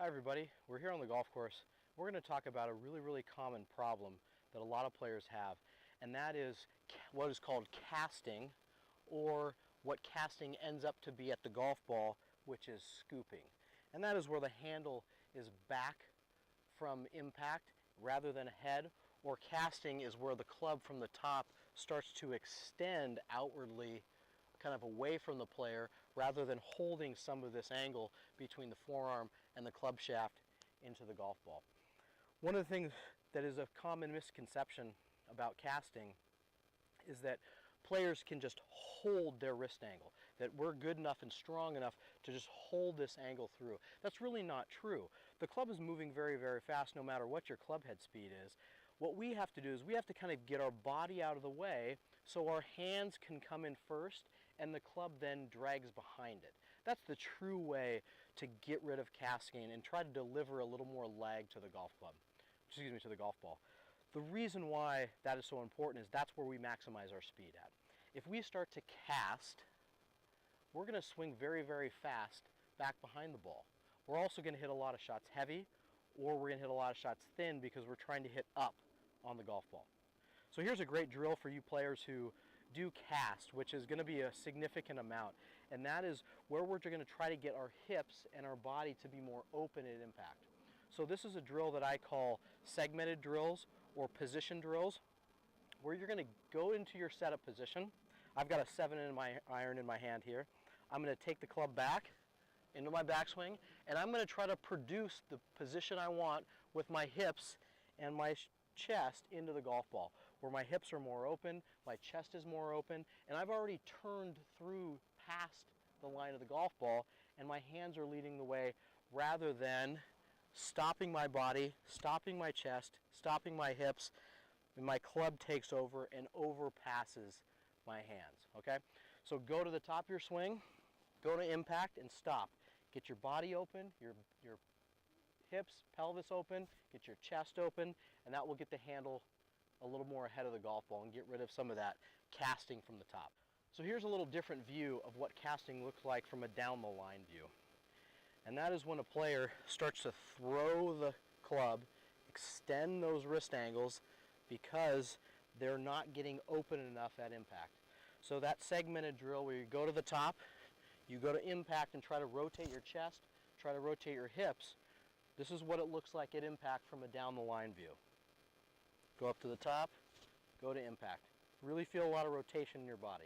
Hi everybody, we're here on the golf course. We're going to talk about a really common problem that a lot of players have, and that is what is called casting, or what casting ends up to be at the golf ball, which is scooping. And that is where the handle is back from impact rather than ahead, or casting is where the club from the top starts to extend outwardly, kind of away from the player, rather than holding some of this angle between the forearm and the club shaft into the golf ball. One of the things that is a common misconception about casting is that players can just hold their wrist angle, that we're good enough and strong enough to just hold this angle through. That's really not true. The club is moving very fast no matter what your club head speed is. What we have to do is we have to kind of get our body out of the way so our hands can come in first and the club then drags behind it. That's the true way to get rid of casting and try to deliver a little more lag to the golf club, excuse me, to the golf ball. The reason why that is so important is that's where we maximize our speed at. If we start to cast, we're going to swing very fast back behind the ball. We're also going to hit a lot of shots heavy, or we're going to hit a lot of shots thin because we're trying to hit up on the golf ball. So here's a great drill for you players who do cast, which is going to be a significant amount, and that is where we're going to try to get our hips and our body to be more open at impact. So this is a drill that I call segmented drills or position drills, where you're going to go into your setup position. I've got a 7-iron in my hand here. I'm going to take the club back into my backswing, and I'm going to try to produce the position I want with my hips and my chest into the golf ball, where my hips are more open, my chest is more open, and I've already turned through past the line of the golf ball, and my hands are leading the way rather than stopping my body, stopping my chest, stopping my hips, and my club takes over and overpasses my hands. Okay? So go to the top of your swing, go to impact and stop. Get your body open, your hips, pelvis open, get your chest open, and that will get the handle a little more ahead of the golf ball and get rid of some of that casting from the top. So here's a little different view of what casting looks like from a down the line view. And that is when a player starts to throw the club, extend those wrist angles because they're not getting open enough at impact. So that segmented drill where you go to the top, you go to impact and try to rotate your chest, try to rotate your hips. This is what it looks like at impact from a down the line view. Go up to the top, go to impact. Really feel a lot of rotation in your body.